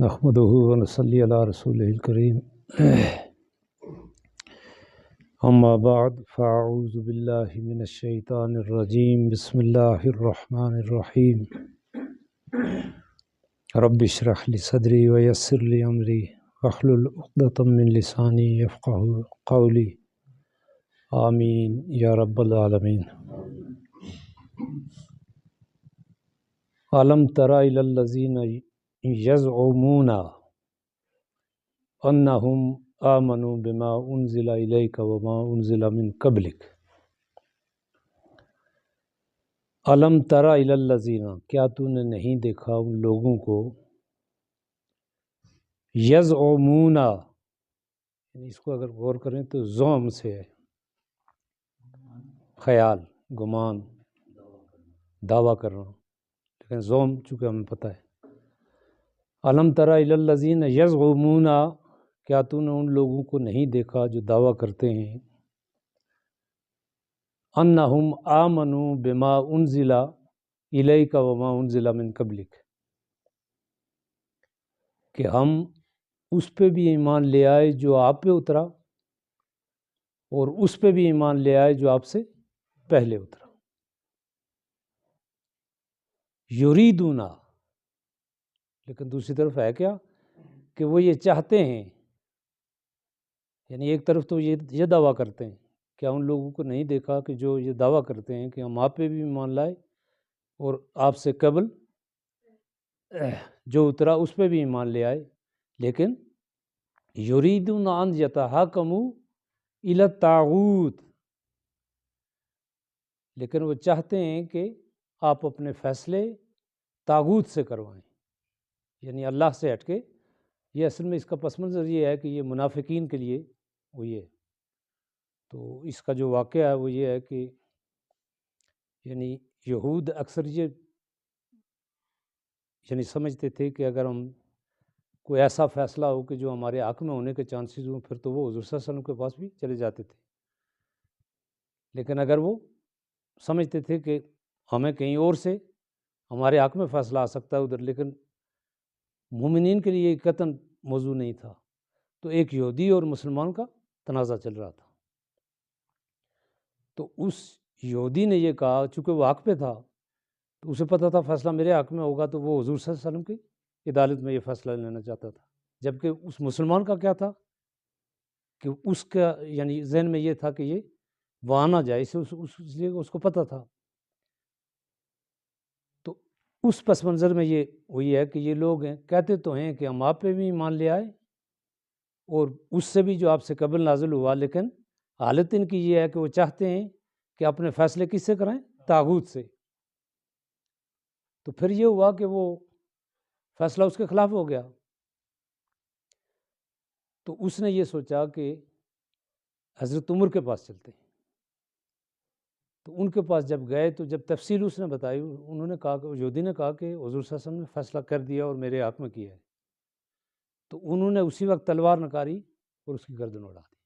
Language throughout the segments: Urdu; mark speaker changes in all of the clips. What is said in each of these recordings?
Speaker 1: نحمدہ ونصلی علی رسولہ الکریم اما بعد فاعوذ باللہ من الشیطان الرجیم بسم اللہ الرحمن الرحیم رب اشرح لی صدری ویسر لی امری واحلل عقدۃ من لسانی یفقہوا قولی آمین یا رب العالمین۔ الم تر الی الذین یزعمون انہم آمنوا بما انزل الیک وما انزل من قبلک۔ الم تر الی الذین، کیا تو نے نہیں دیکھا ان لوگوں کو، یزعمون، یعنی اس کو اگر غور کریں تو زعم سے ہے، خیال، گمان، دعویٰ کرنا، لیکن زعم چونکہ ہمیں پتہ ہے۔ الم تر الی الذین یزعمون، کیا تو نے ان لوگوں کو نہیں دیکھا جو دعویٰ کرتے ہیں، انہم آمنوا بما انزل الیک وما انزل من قبلک، کہ ہم اس پہ بھی ایمان لے آئے جو آپ پہ اترا اور اس پہ بھی ایمان لے آئے جو آپ سے پہلے اترا۔ یریدون، لیکن دوسری طرف ہے کیا کہ وہ یہ چاہتے ہیں، یعنی ایک طرف تو یہ دعویٰ کرتے ہیں، کیا ان لوگوں کو نہیں دیکھا کہ جو یہ دعویٰ کرتے ہیں کہ ہم آپ پہ بھی ایمان لائے اور آپ سے قبل جو اترا اس پہ بھی ایمان لے آئے، لیکن یریدون ان یتحاکموا الی الطاغوت، لیکن وہ چاہتے ہیں کہ آپ اپنے فیصلے طاغوت سے کروائیں، یعنی اللہ سے ہٹ کے۔ یہ اصل میں اس کا پس منظر یہ ہے کہ یہ منافقین کے لیے وہ یہ ہے۔ تو اس کا جو واقعہ ہے وہ یہ ہے کہ یعنی یہود اکثر یہ یعنی سمجھتے تھے کہ اگر ہم کوئی ایسا فیصلہ ہو کہ جو ہمارے حق میں ہونے کے چانسز ہوں، پھر تو وہ حضور صلی اللہ علیہ وسلم کے پاس بھی چلے جاتے تھے، لیکن اگر وہ سمجھتے تھے کہ ہمیں کہیں اور سے ہمارے حق میں فیصلہ آ سکتا ہے ادھر، لیکن مومنین کے لیے قطعاً موضوع نہیں تھا، تو ایک یہودی اور مسلمان کا تنازع چل رہا تھا۔ تو اس یہودی نے یہ کہا، چونکہ وہ حق پہ تھا تو اسے پتہ تھا فیصلہ میرے حق میں ہوگا، تو وہ حضور صلی اللہ علیہ وسلم کی عدالت میں یہ فیصلہ لینا چاہتا تھا، جبکہ اس مسلمان کا کیا تھا کہ اس کا یعنی ذہن میں یہ تھا کہ یہ وہاں نہ جائے، اس لیے اس کو پتہ تھا۔ تو اس پس منظر میں یہ وہی ہے کہ یہ لوگ ہیں، کہتے تو ہیں کہ ہم آپ پہ بھی ایمان لے آئے اور اس سے بھی جو آپ سے قبل نازل ہوا، لیکن حالت ان کی یہ ہے کہ وہ چاہتے ہیں کہ اپنے فیصلے کس سے کرائیں؟ طاغوت سے۔ تو پھر یہ ہوا کہ وہ فیصلہ اس کے خلاف ہو گیا، تو اس نے یہ سوچا کہ حضرت عمر کے پاس چلتے ہیں۔ تو ان کے پاس جب گئے تو جب تفصیل اس نے بتائی، انہوں نے کہا کہ یہودی نے کہا کہ حضور صلی اللہ علیہ وسلم نے فیصلہ کر دیا اور میرے حق میں کیا ہے، تو انہوں نے اسی وقت تلوار نکاری اور اس کی گردن اڑا دی۔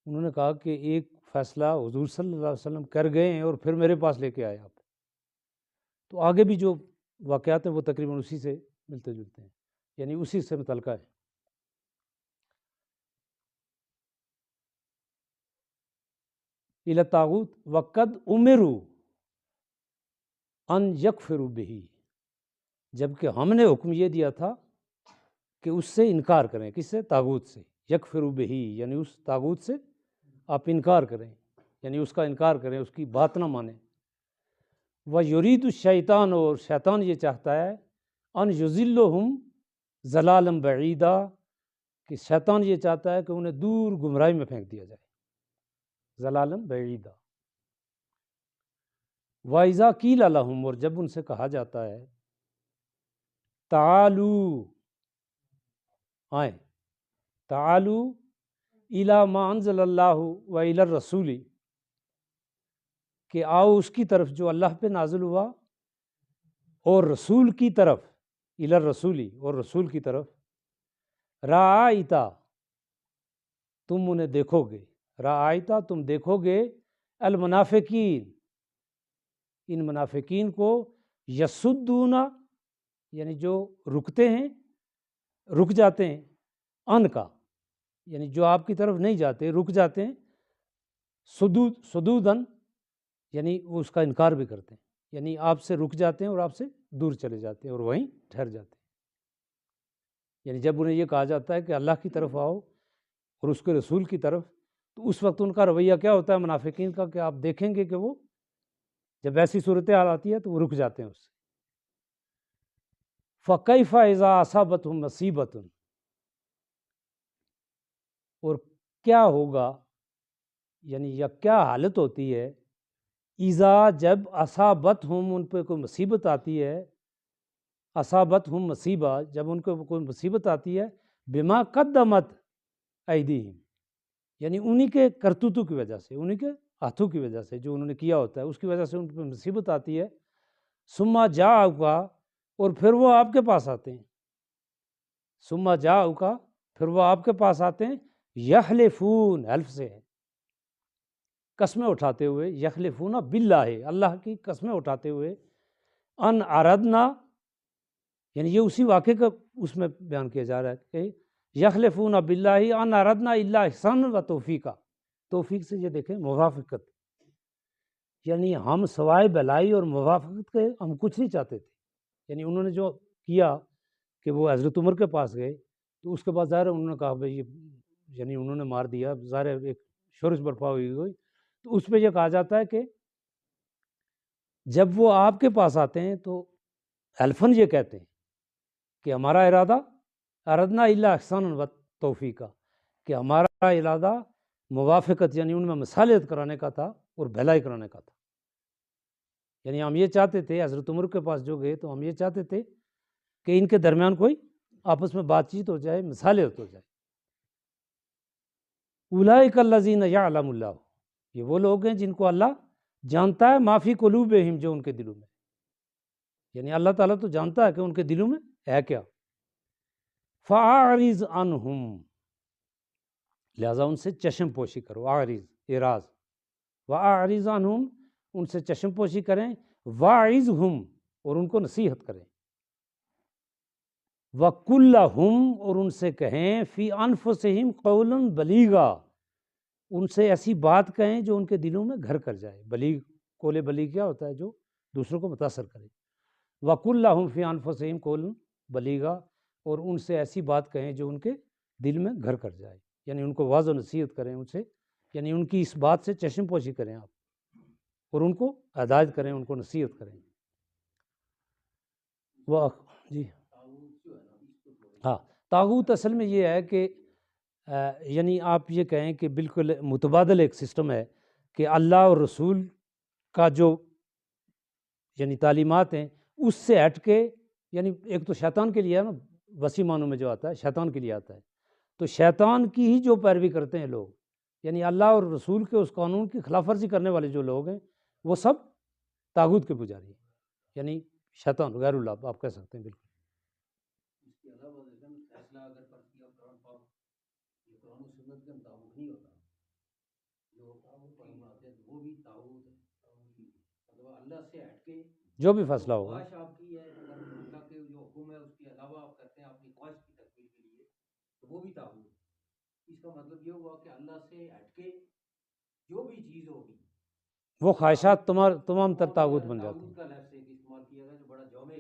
Speaker 1: انہوں نے کہا کہ ایک فیصلہ حضور صلی اللہ علیہ وسلم کر گئے ہیں اور پھر میرے پاس لے کے آئے آپ۔ تو آگے بھی جو واقعات ہیں وہ تقریباً اسی سے ملتے جلتے ہیں، یعنی اسی سے متعلقہ ہے۔ الی الطاغوت وقد امروا ان یکفروا بہ، جبکہ ہم نے حکم یہ دیا تھا کہ اس سے انکار کریں، کس سے؟ طاغوت سے۔ یکفروا بہ یعنی اس طاغوت سے آپ انکار کریں، یعنی اس کا انکار کریں، اس کی بات نہ مانیں۔ وَيُرِيدُ الشیطان، اور شیطان یہ چاہتا ہے، ان یضلہم ضلالا بعیدا، کہ شیطان یہ چاہتا ہے کہ انہیں دور گمراہی میں پھینک دیا جائے، ضلالا بعیدا۔ وَإِذَا قِيلَ لَهُمْ، اور جب ان سے کہا جاتا ہے، تعالوا، آئیں، تعالوا الی ما انزل اللہ و الی الرسول، کہ آؤ اس کی طرف جو اللہ پہ نازل ہوا اور رسول کی طرف، الی الرسول، اور رسول کی طرف، رأیتا، تم انہیں دیکھو گے، رأیتا تم دیکھو گے، المنافقین، ان منافقین کو، یصدون یعنی جو رکتے ہیں، رک جاتے ہیں، ان کا یعنی جو آپ کی طرف نہیں جاتے، رک جاتے ہیں، صدودن یعنی وہ اس کا انکار بھی کرتے ہیں، یعنی آپ سے رک جاتے ہیں اور آپ سے دور چلے جاتے ہیں اور وہیں ٹھہر جاتے ہیں۔ یعنی جب انہیں یہ کہا جاتا ہے کہ اللہ کی طرف آؤ اور اس کے رسول کی طرف، تو اس وقت ان کا رویہ کیا ہوتا ہے منافقین کا، کہ آپ دیکھیں گے کہ وہ جب ایسی صورتحال آتی ہے تو وہ رک جاتے ہیں اس سے۔ فَكَيْفَ إِذَا أَصَابَتْهُم مُّصِيبَةٌ، اور کیا ہوگا یعنی یا کیا حالت ہوتی ہے، اذا جب اصابتہم ان پہ کوئی مصیبت آتی ہے، اصابتہم مصیبہ جب ان کو کوئی مصیبت آتی ہے، بما قدمت ایدیہم یعنی انہی کے کرتوتوں کی وجہ سے، انہی کے ہاتھوں کی وجہ سے جو انہوں نے کیا ہوتا ہے اس کی وجہ سے ان پہ مصیبت آتی ہے، ثم جاءوک اور پھر وہ آپ کے پاس آتے ہیں، ثم جاءوک پھر وہ آپ کے پاس آتے ہیں، یحلفون حلف سے ہے، قسمیں اٹھاتے ہوئے، یحلفون باللہ اللہ کی قسمیں اٹھاتے ہوئے، ان اردنا یعنی یہ اسی واقعے کا اس میں بیان کیا جا رہا ہے کہ یخلفون باللہ ان اردنا الا احسان و توفیقہ، توفیق سے یہ دیکھیں موافقت، یعنی ہم سوائے بھلائی اور موافقت کے ہم کچھ نہیں چاہتے تھے۔ یعنی انہوں نے جو کیا کہ وہ حضرت عمر کے پاس گئے تو اس کے بعد ظاہر انہوں نے کہا بھائی یہ یعنی انہوں نے مار دیا، ظاہر ایک شورش برپا ہوئی گئی، تو اس پہ یہ کہا جاتا ہے کہ جب وہ آپ کے پاس آتے ہیں تو حلفن یہ کہتے ہیں کہ ہمارا ارادہ اردنا الا احسان و توفیقہ، کہ ہمارا ارادہ موافقت یعنی ان میں مصالحت کرانے کا تھا اور بھلائی کرانے کا تھا، یعنی ہم یہ چاہتے تھے، حضرت عمر کے پاس جو گئے تو ہم یہ چاہتے تھے کہ ان کے درمیان کوئی آپس میں بات چیت ہو جائے، مصالحت ہو جائے۔ اولئک الذین یعلم اللہ، یہ وہ لوگ ہیں جن کو اللہ جانتا ہے، ما فی قلوبہم جو ان کے دلوں میں، یعنی اللہ تعالیٰ تو جانتا ہے کہ ان کے دلوں میں ہے کیا۔ فَأَعْرِضْ عَنْهُمْ لہٰذا ان سے چشم پوشی کرو، اعرض اعراض، وَأَعْرِضْ عَنْهُمْ ان سے چشم پوشی کریں، وَاعِظْهُمْ اور ان کو نصیحت کریں، وَقُل لَّهُمْ اور ان سے کہیں، فِي أَنفُسِهِمْ قَوْلًا بَلِيغًا ان سے ایسی بات کہیں جو ان کے دلوں میں گھر کر جائے۔ بلیغ، قول بلیغ کیا ہوتا ہے؟ جو دوسروں کو متاثر کرے۔ وَقُل لَّهُمْ فِي أَنفُسِهِمْ قَوْلًا بَلِيغًا اور ان سے ایسی بات کہیں جو ان کے دل میں گھر کر جائے، یعنی ان کو واضح نصیحت کریں، ان سے یعنی ان کی اس بات سے چشم پوشی کریں آپ، اور ان کو ہدایت کریں، ان کو نصیحت کریں۔ وہ جی ہاں، طاغوت اصل میں یہ ہے کہ یعنی آپ یہ کہیں کہ بالکل متبادل ایک سسٹم ہے کہ اللہ اور رسول کا جو یعنی تعلیمات ہیں اس سے ہٹ کے، یعنی ایک تو شیطان کے لیے ہے نا، وسیع معنوں میں جو آتا ہے شیطان کے لیے آتا ہے، تو شیطان کی ہی جو پیروی کرتے ہیں لوگ، یعنی اللہ اور رسول کے اس قانون کی خلاف ورزی کرنے والے جو لوگ ہیں وہ سب طاغوت کے پجاری ہیں، یعنی شیطان غیر اللہ آپ کہہ سکتے ہیں بالکل۔
Speaker 2: اس کے علاوہ فیصلہ اگر فرض کیا قرآن پاک یہ قرآن و سنت کے مطابق نہیں ہوتا، جو فرماتے ہیں وہ بھی طاغوت ہے، مطلب اللہ سے ہٹ کے
Speaker 1: جو بھی فیصلہ ہوگا،
Speaker 2: خواہش آپ کی ہے، اگر اللہ کے جو حکم ہے اس کے علاوہ آپ کرتے ہیں اپنی خواہش کی تکمیل کے لیے تو وہ بھی طاغوت ہے۔ اس کا مطلب یہ ہوا کہ اللہ سے ہٹ کے جو بھی چیز ہوگی
Speaker 1: وہ خواہشات تمام تر طاغوت بن جاتی ہیں۔
Speaker 2: طاغوت کا لفظ ایک استعمال کیا گیا جو بڑا جامع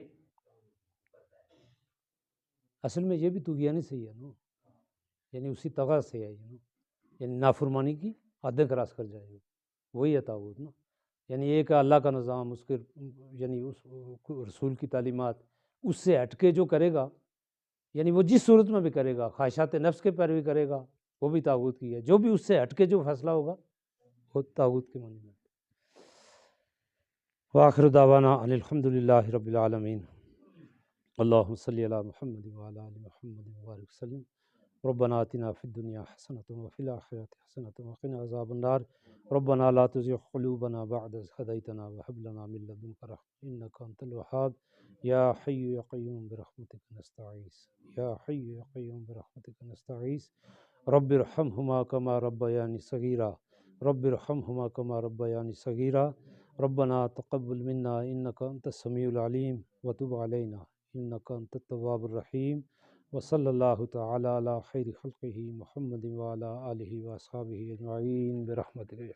Speaker 2: کرتا ہے۔
Speaker 1: اصل میں یہ بھی طغیانی سے ہی ہے نا، یعنی اسی طغہ سے ہے نا، یعنی نافرمانی کی حدیں کراس کر جائے گی، وہی ہے طاغوت نا، یعنی ایک اللہ کا نظام، اس کے یعنی اس رسول کی تعلیمات، اس سے ہٹ کے جو کرے گا، یعنی وہ جس صورت میں بھی کرے گا، خواہشات نفس کے پیروی کرے گا وہ بھی طاغوت کی ہے، جو بھی اس سے ہٹ کے جو فیصلہ ہوگا وہ طاغوت کے معنی میں۔ وآخر دعوانا ان الحمد للہ رب العالمین، اللہم صلی علی محمد وعلی آل محمد وبارک وسلم، ربنا آتنا فی الدنیا حسنۃ وفی الآخرۃ حسنۃ وقنا عذاب النار، ربنا لا تزغ قلوبنا بعد إذ هديتنا وهب لنا من لدنك رحمة إنك أنت الوهاب، يا حي يا قيوم برحمتك نستغيث، يا حي يا قيوم برحمتك نستغيث، رب ارحمهما كما ربياني صغيرا، رب ارحمهما كما ربياني صغيرا، ربنا تقبل منا إنك أنت السميع العليم وتب علينا إنك أنت التواب الرحيم وصلى الله تعالى على خير خلقه محمد وعلى آله وأصحابه أجمعين برحمتك يا